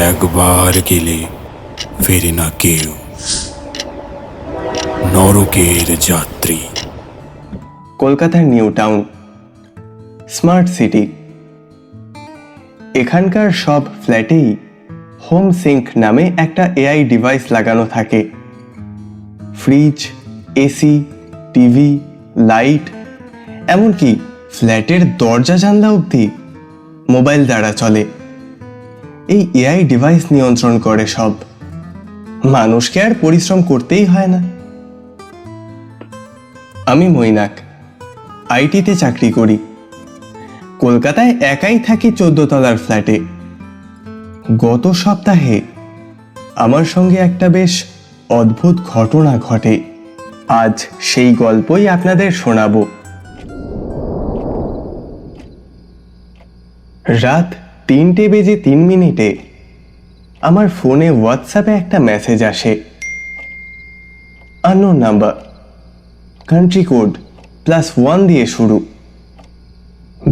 একবার গেলে ফেরে না কেউ, নরকের যাত্রী। কলকাতার নিউ টাউন, স্মার্ট সিটি। এখানকার সব ফ্ল্যাটেই হোম সিঙ্ক নামে একটা এআই ডিভাইস লাগানো থাকে। ফ্রিজ, এসি, টিভি, লাইট, এমনকি ফ্ল্যাটের দরজা জানলা অবধি মোবাইল দ্বারা চলে। এই এআই ডিভাইস নিয়ন্ত্রণ করে সব। মানুষকে আর পরিশ্রম করতেই হয় না। আমি মৈনাক, আইটিতে চাকরি করি। কলকাতায় একাই থাকি 14 তলার ফ্ল্যাটে। গত সপ্তাহে আমার সঙ্গে একটা বেশ অদ্ভুত ঘটনা ঘটে। আজ সেই গল্পই আপনাদের শোনাবো। রাত 3:03 আমার ফোনে হোয়াটসঅ্যাপে একটা মেসেজ আসে। আননোন নাম্বার, কান্ট্রি কোড +1 দিয়ে শুরু।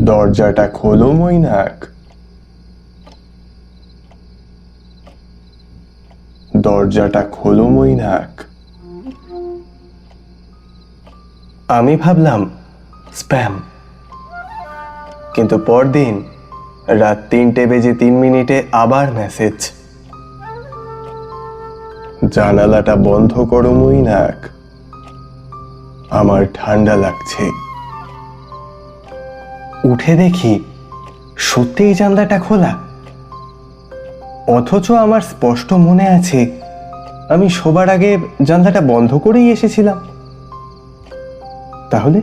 দরজাটা খোলো মৈনাক, দরজাটা খোলো মৈনাক। আমি ভাবলাম স্প্যাম, কিন্তু পরদিন রাত 3:03 আবার মেসেজ। জানালাটা বন্ধ করো মৈনাক, আমার ঠান্ডা লাগছে। উঠে দেখি সত্যিই জানলাটা খোলা। অথচ আমার স্পষ্ট মনে আছে আমি শোবার আগে জানলাটা বন্ধ করেই এসেছিলাম। তাহলে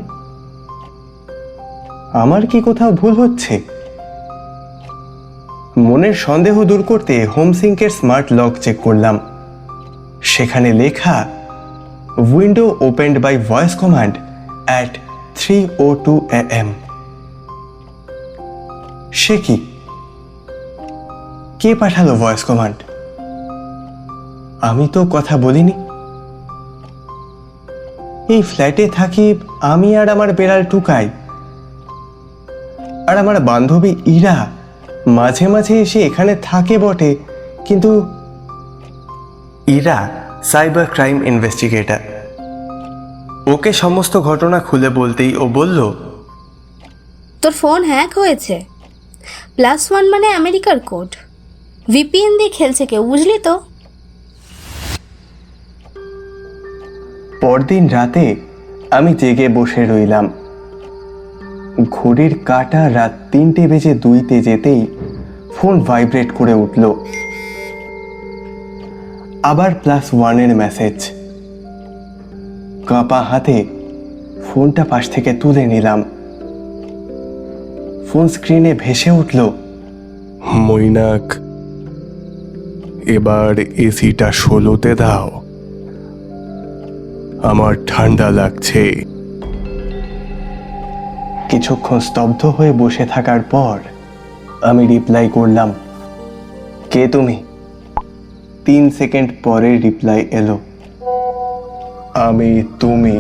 আমার কি কোথাও ভুল হচ্ছে? মনের সন্দেহ দূর করতে হোম সিঙ্কের স্মার্ট লক চেক করলাম। সেখানে লেখা, window opened by voice command at 3:02 AM। সে কি? কে পাঠালো ভয়েস কমান্ড? আমি তো কথা বলিনি। এই ফ্ল্যাটে থাকি আমি আর আমার বেড়াল টুকাই, আর আমার বান্ধবী ইরা মাঝে মাঝে এসে এখানে থাকে বটে, কিন্তু ইরা সাইবার ক্রাইম ইনভেস্টিগেটর। ওকে সমস্ত ঘটনা খুলে বলতেই ও বলল, তোর ফোন হ্যাক হয়েছে। +1 মানে আমেরিকার কোড। ভিপিএন দিয়ে খেলছে কেউ, বুঝলি তো? পরদিন রাতে আমি জেগে বসে রইলাম। ঘড়ির কাঁটা রাত 3:02 যেতেই ফোন ভাইব্রেট করে উঠল। আবার +1 মেসেজ। কাঁপা হাতে ফোনটা পাশ থেকে তুলে নিলাম। ফোন স্ক্রিনে ভেসে উঠল, মৈনাক, এবার এসিটা 16তে দাও, আমার ঠান্ডা লাগছে। কিছুক্ষণ স্তব্ধ হয়ে বসে থাকার পর আমি রিপ্লাই করলাম, কে তুমি? 3 সেকেন্ড পরে রিপ্লাই এলো, আমি তুমি,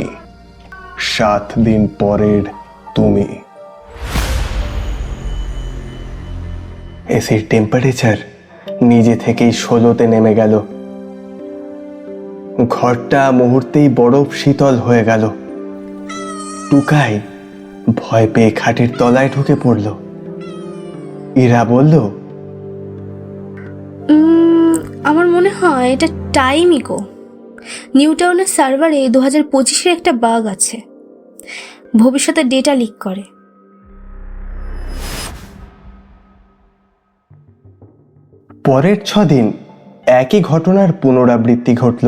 7 দিন পরের তুমি। এসির টেম্পারেচার নিজে থেকেই 16তে নেমে গেল। ঘরটা মুহূর্তেই বরফ শীতল হয়ে গেল। টুকাই ভয় পেয়ে খাটের তলায় ঢুকে পড়ল। ইরা বলল, আমার মনে হয় এটা টাইম ইকো। নিউ টাউনের সার্ভারে 2025-এর একটা বাগ আছে, ভবিষ্যতে ডেটা লিক করে। পরের 6 দিন একই ঘটনার পুনরাবৃত্তি ঘটল।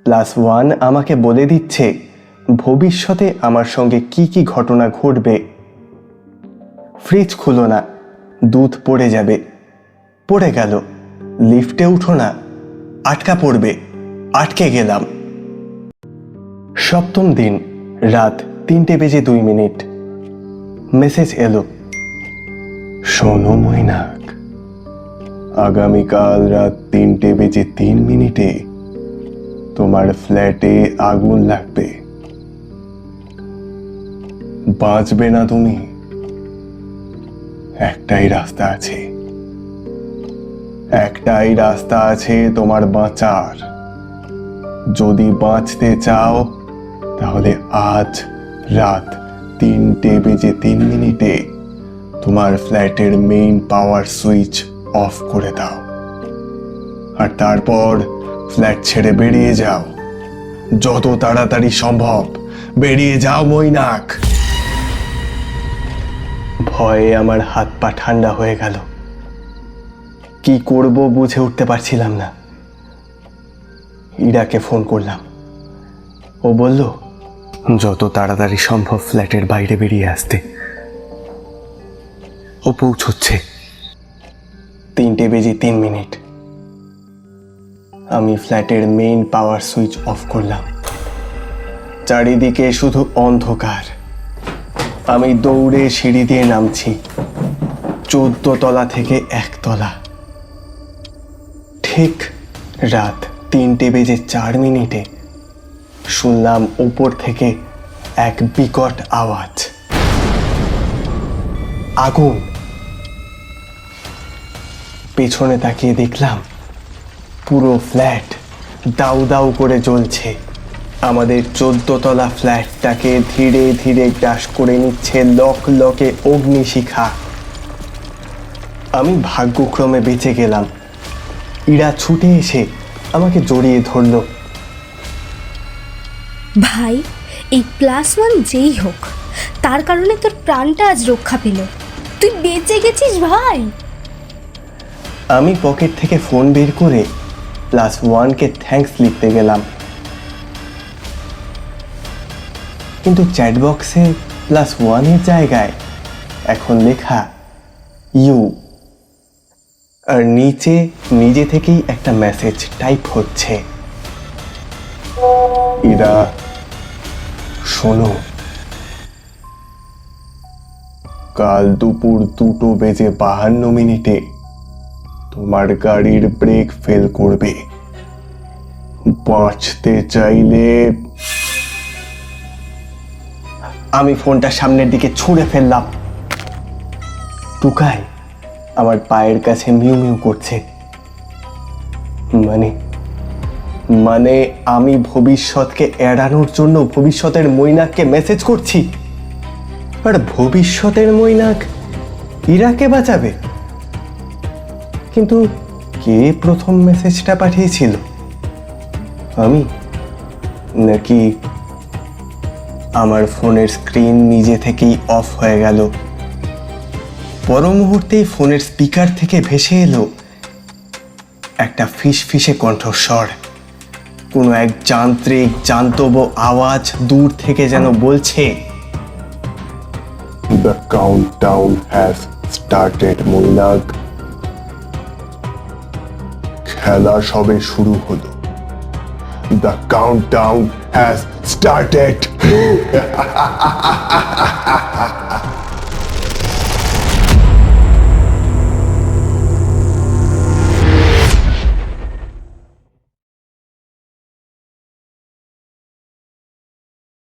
+1 আমাকে বলে দিচ্ছে ভবিষ্যতে আমার সঙ্গে কি কি ঘটনা ঘটবে। ফ্রিজ খুলো না, দুধ পড়ে যাবে, পড়ে গেল। লিফটে উঠো না, আটকা পড়বে, আটকে গেলাম। 7ম দিন রাত 3:02 মেসেজ এলো, শোনো মৈনাক, আগামীকাল রাত 3:03 তোমার ফ্ল্যাটে আগুন লাগবে, বাঁচবে না তুমি। একটাই রাস্তা আছে, একটাই রাস্তা আছে তোমার বাঁচার। যদি বাঁচতে চাও তাহলে আজ রাত 3:03 তোমার ফ্ল্যাটের মেইন পাওয়ার সুইচ অফ করে দাও, আর তারপর ফ্ল্যাট ছেড়ে বেরিয়ে যাও। যত তাড়াতাড়ি সম্ভব বেরিয়ে যাও মৈনাক। ভয়ে আমার হাত পা ঠান্ডা হয়ে গেল। কি করব বুঝে উঠতে পারছিলাম না। ইরাকে ফোন করলাম। ও বলল যত তাড়াতাড়ি সম্ভব ফ্ল্যাটের বাইরে বেরিয়ে আসতে। ও পৌঁছচ্ছে। 3:03। আমি ফ্ল্যাটের মেইন পাওয়ার সুইচ অফ করলাম। চারিদিকে শুধু অন্ধকার। আমি দৌড়ে সিঁড়ি দিয়ে নামছি। 14 তলা থেকে 1 তলা। ঠিক রাত 3:04 শুনলাম উপর থেকে এক বিকট আওয়াজ। আগুন। পেছনে তাকিয়ে দেখলাম পুরো ফ্ল্যাট দাউ দাউ করে জ্বলছে। আমাদের 14 তলা ফ্ল্যাটটাকে ধীরে ধীরে গ্রাস করে নিচ্ছে লকে অগ্নিশিখা। আমি ভাগ্যক্রমে বেঁচে গেলাম। ইরা ছুটে এসে আমাকে জড়িয়ে ধরল। ভাই, এই +1 যেই হোক, তার কারণে তোর প্রাণটা আজ রক্ষা পেল। তুই বেঁচে গেছিস ভাই। আমি পকেট থেকে ফোন বের করে +1কে থ্যাঙ্কস লিখতে গেলাম, কিন্তু চ্যাটবক্সে +1 জায়গায় এখন লেখা ইউ, আর নিচে নিজে থেকেই একটা মেসেজ টাইপ হচ্ছে। ইরা, শোনো, কাল দুপুর 2:52 তোমার গাড়ির ব্রেক ফেল করবে। বাঁচতে চাইলে। আমি ফোনটা সামনের দিকে ছুঁড়ে ফেললাম। টুকাই আমার পায়ের কাছে মিউ মিউ করছে। মানে আমি ভবিষ্যৎকে এড়ানোর জন্য ভবিষ্যতের মৈনাককে মেসেজ করছি, আর ভবিষ্যতের মৈনাক ইরাকে বাঁচাবে। কিন্তু কে প্রথম মেসেজটা পাঠিয়েছিল? আমি, নাকি আমার ফোনের স্ক্রিন নিজে থেকেই অফ হয়ে গেল? পর মুহূর্তেই ফোনের স্পিকার থেকে ভেসে এলো একটা ফিসফিসে কণ্ঠস্বর। কোনো এক যান্ত্রিক জান্তব আওয়াজ দূর থেকে যেন বলছে, "The countdown has started, Mainak. খেলা সবে শুরু হলো। The countdown has started."